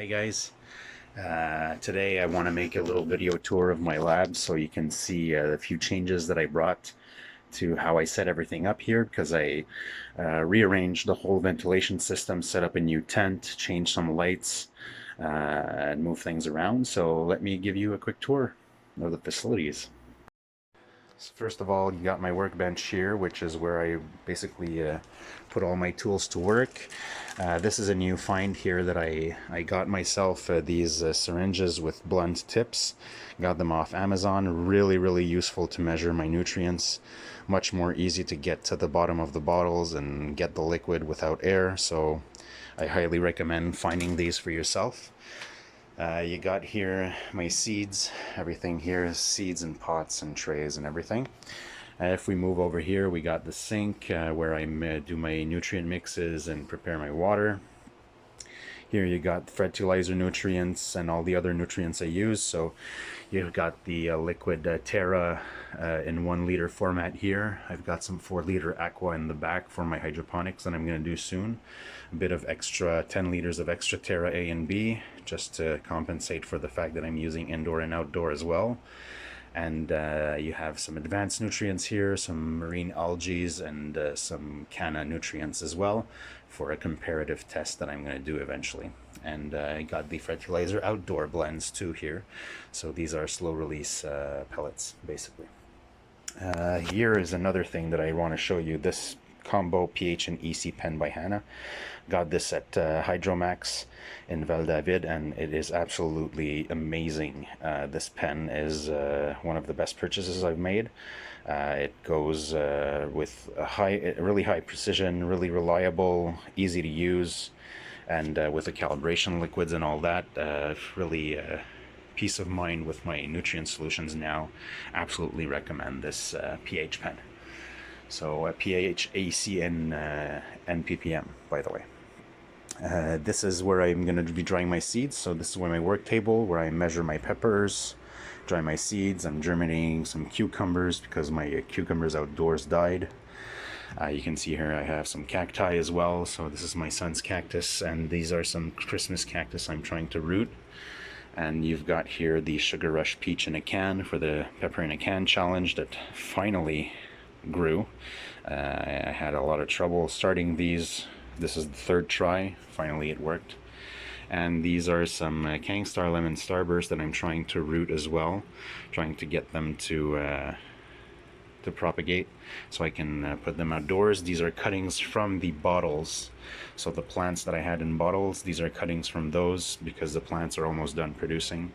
Hi guys. Today I want to make a little video tour of my lab so you can see a few changes that I brought to how I set everything up here because I rearranged the whole ventilation system, set up a new tent, changed some lights, and moved things around. So let me give you a quick tour of the facilities. So first of all, you got my workbench here, which is where I basically put all my tools to work. This is a new find here that I got myself, these syringes with blunt tips. Got them off Amazon. Really useful to measure my nutrients. Much more easy to get to the bottom of the bottles and get the liquid without air. So I highly recommend finding these for yourself. You got here my seeds. Everything here is seeds and pots and trays and everything. If we move over here, we got the sink where I do my nutrient mixes and prepare my water. Here you got fertilizer nutrients and all the other nutrients I use. So you've got the liquid Terra in 1 liter format here. I've got some 4-liter aqua in the back for my hydroponics that I'm going to do soon. A bit of extra 10 liters of extra Terra A and B just to compensate for the fact that I'm using indoor and outdoor as well. And you have some advanced nutrients here, some marine algae and some canna nutrients as well for a comparative test that I'm going to do eventually. And I got the fertilizer outdoor blends too here. So these are slow release pellets basically. Here is another thing that I want to show you. This combo pH and EC pen by Hanna. Got this at Hydromax in Val David, and it is absolutely amazing. This pen is one of the best purchases I've made. It goes with a really high precision, really reliable, easy to use, and with the calibration liquids and all that, really peace of mind with my nutrient solutions now. Absolutely recommend this pH pen. So pH, AC, and ppm, by the way. This is where I'm going to be drying my seeds. So this is where my work table, where I measure my peppers, dry my seeds. I'm germinating some cucumbers because my cucumbers outdoors died. You can see here I have some cacti as well. So this is my son's cactus, and these are some Christmas cactus I'm trying to root. And you've got here the Sugar Rush Peach in a Can for the Pepper in a Can challenge that finally grew. I had a lot of trouble starting these. This is the 3rd try. Finally it worked. And these are some Cangstar Lemon Starburst that I'm trying to root as well, trying to get them to propagate so I can put them outdoors. These are cuttings from the bottles. So the plants that I had in bottles, these are cuttings from those because the plants are almost done producing.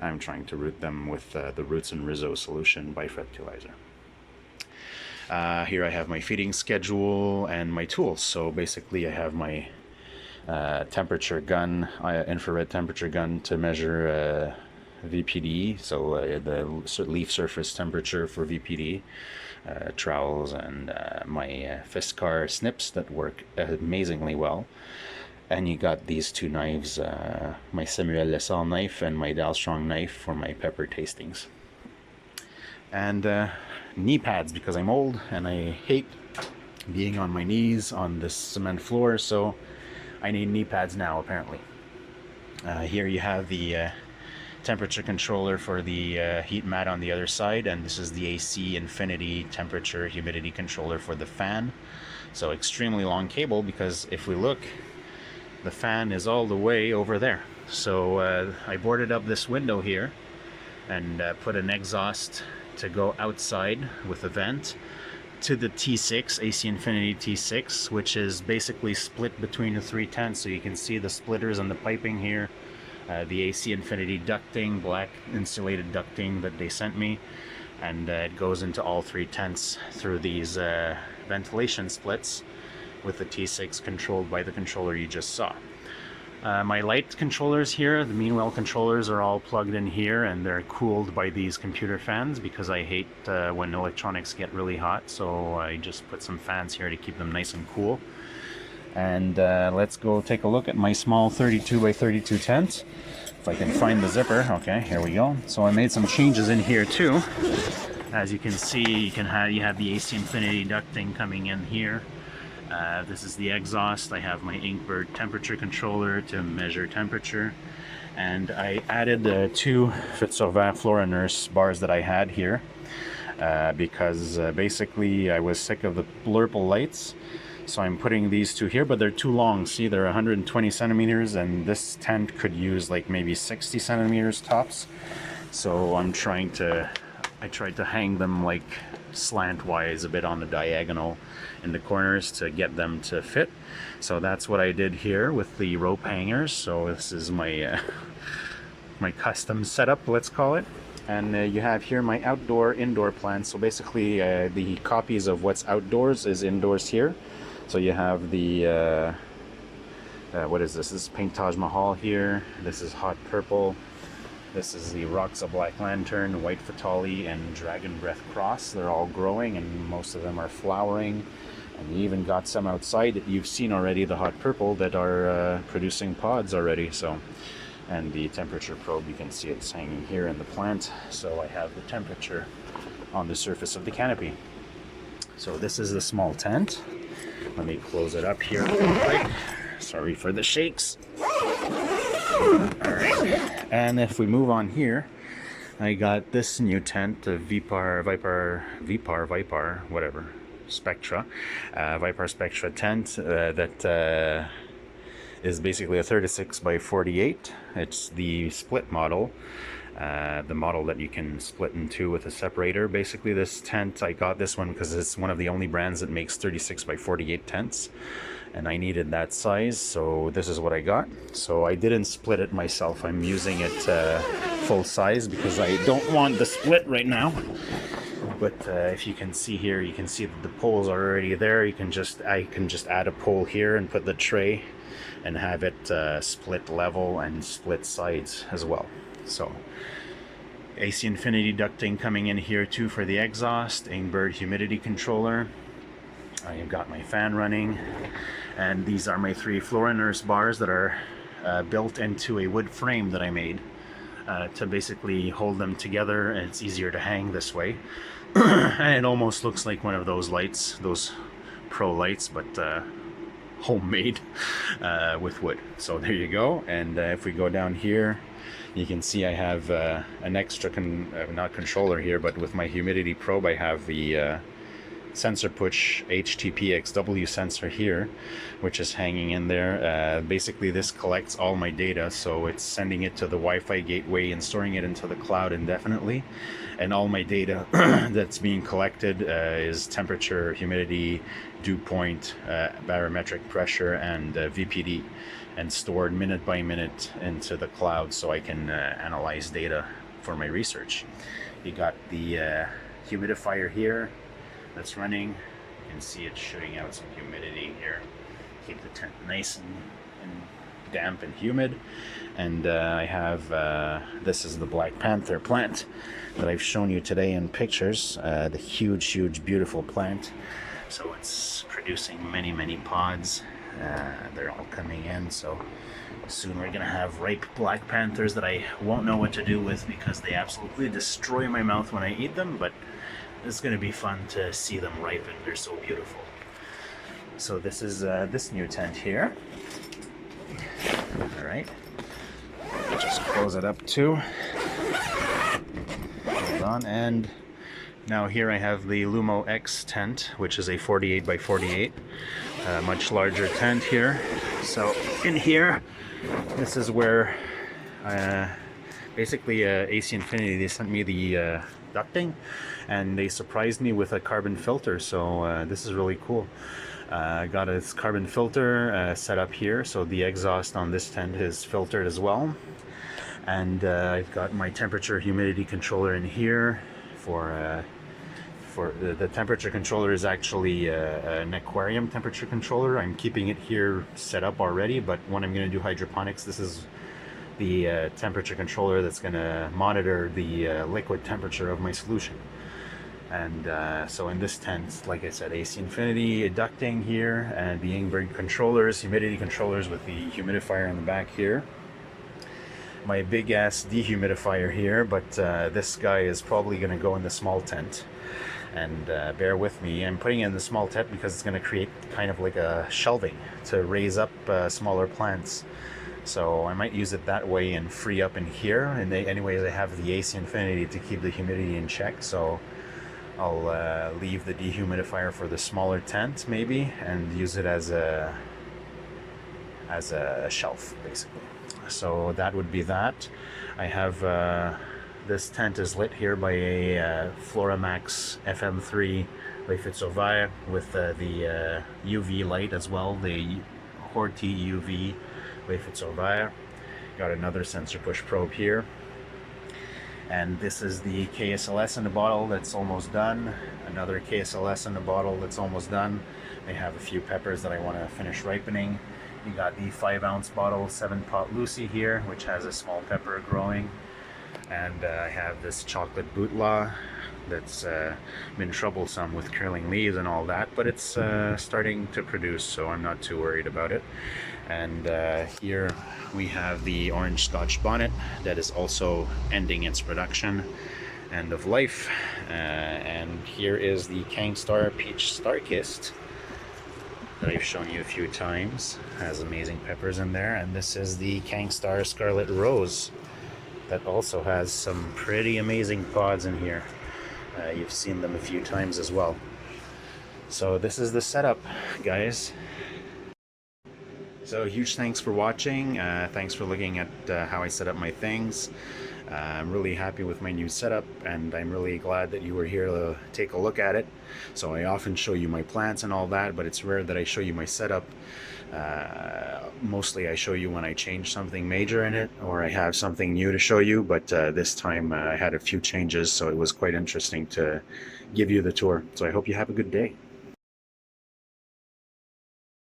I'm trying to root them with the Roots and Rizzo solution by Fertilizer. Here I have my feeding schedule and my tools. So basically I have my temperature gun, infrared temperature gun to measure VPD, so the leaf surface temperature for VPD, trowels, and my Fiskar snips that work amazingly well. And you got these 2 knives, my Samuel Lesal knife and my Dalstrong knife for my pepper tastings. And knee pads because I'm old and I hate being on my knees on this cement floor, so I need knee pads now apparently. Here you have the temperature controller for the heat mat on the other side, and this is the AC Infinity temperature humidity controller for the fan. So extremely long cable because if we look, the fan is all the way over there. So I boarded up this window here and put an exhaust to go outside with a vent to the T6, AC Infinity T6, which is basically split between the 3 tents. So you can see the splitters and the piping here, the AC Infinity ducting, black insulated ducting that they sent me, and it goes into all 3 tents through these ventilation splits with the T6 controlled by the controller you just saw. My light controllers here, the Meanwell controllers, are all plugged in here, and they're cooled by these computer fans because I hate when electronics get really hot, so I just put some fans here to keep them nice and cool. And let's go take a look at my small 32 by 32 tent. If I can find the zipper. Okay, here we go. So I made some changes in here too. As you can see, you have the AC Infinity ducting coming in here. This is the exhaust. I have my Inkbird temperature controller to measure temperature. And I added the two Fitzrovin Florinurse bars that I had here because basically I was sick of the blurple lights. So I'm putting these two here, but they're too long. See, they're 120 centimeters, and this tent could use like maybe 60 centimeters tops. So I tried to hang them like slantwise a bit on the diagonal in the corners to get them to fit. So that's what I did here with the rope hangers. So this is my my custom setup, let's call it. And you have here my indoor plants. So basically the copies of what's outdoors is indoors here. So you have the what is this? This is Pink Taj Mahal here. This is Hot Purple. This is the Roxa Black Lantern, White Fatali, and Dragon Breath Cross. They're all growing, and most of them are flowering. And you even got some outside that you've seen already, the Hot Purple, that are producing pods already. So, and the temperature probe, you can see it's hanging here in the plant. So I have the temperature on the surface of the canopy. So this is the small tent. Let me close it up here real quick. Sorry for the shakes. Alright, and if we move on here, I got this new tent, the Vipar, whatever, Spectra, Vipar Spectra tent that is basically a 36 by 48. It's the split model, the model that you can split in two with a separator. Basically this tent, I got this one because it's one of the only brands that makes 36 by 48 tents. And I needed that size, so this is what I got. So I didn't split it myself. I'm using it full size because I don't want the split right now. But if you can see here, you can see that the poles are already there. I can just add a pole here and put the tray and have it split level and split sides as well. So AC Infinity ducting coming in here too for the exhaust, Inkbird humidity controller. I've got my fan running, and these are my three Florinurse bars that are built into a wood frame that I made to basically hold them together, and it's easier to hang this way. And it almost looks like one of those lights, those pro lights, but homemade with wood. So there you go. And if we go down here, you can see I have an extra not controller here, but with my humidity probe I have the sensor push HTPXW sensor here, which is hanging in there. Basically this collects all my data, so it's sending it to the Wi-Fi gateway and storing it into the cloud indefinitely. And all my data that's being collected is temperature, humidity, dew point, barometric pressure, and VPD, and stored minute by minute into the cloud so I can analyze data for my research. You got the humidifier here that's running. You can see it shooting out some humidity here. Keep the tent nice and damp and humid. And I have, this is the Black Panther plant that I've shown you today in pictures. The huge, beautiful plant. So it's producing many pods. They're all coming in, so soon we're gonna have ripe Black Panthers that I won't know what to do with because they absolutely destroy my mouth when I eat them, but it's going to be fun to see them ripen. They're so beautiful. So this is this new tent here. All right. Just close it up too. Hold on. And now here I have the Lumo X tent, which is a 48 by 48. Much larger tent here. So in here, this is where basically AC Infinity, they sent me the ducting, and they surprised me with a carbon filter. So this is really cool. I got a carbon filter set up here, so the exhaust on this tent is filtered as well. And I've got my temperature humidity controller in here for the temperature controller is actually an aquarium temperature controller. I'm keeping it here set up already, but when I'm going to do hydroponics, this is the temperature controller that's going to monitor the liquid temperature of my solution. And so in this tent, like I said, AC Infinity ducting here, and the Inkbird controllers, humidity controllers with the humidifier in the back here. My big ass dehumidifier here, but this guy is probably going to go in the small tent. and bear with me. I'm putting it in the small tent because it's going to create kind of like a shelving to raise up smaller plants. So I might use it that way and free up in here. And anyways, I have the AC Infinity to keep the humidity in check. So I'll leave the dehumidifier for the smaller tent maybe, and use it as a shelf basically. So that would be that. I have this tent is lit here by a Floramax FM3 Wayfit Sauvage with the UV light as well, the Horti UV Wayfit Sauvage. Got another sensor push probe here. And this is the KSLS in the bottle that's almost done. Another KSLS in the bottle that's almost done. I have a few peppers that I want to finish ripening. You got the 5-ounce bottle 7-pot Lucy here, which has a small pepper growing. And I have this chocolate Bootlaw that's been troublesome with curling leaves and all that, but it's starting to produce, so I'm not too worried about it. And here we have the orange Scotch bonnet that is also ending its production, end of life. And here is the Cangstar Peach Starkist that I've shown you a few times. Has amazing peppers in there. And this is the Cangstar Scarlet Rose that also has some pretty amazing pods in here. You've seen them a few times as well. So this is the setup, guys. So huge thanks for watching. Thanks for looking at how I set up my things. I'm really happy with my new setup, and I'm really glad that you were here to take a look at it. So I often show you my plants and all that, but it's rare that I show you my setup. Mostly I show you when I change something major in it, or I have something new to show you, but this time I had a few changes, so it was quite interesting to give you the tour. So I hope you have a good day.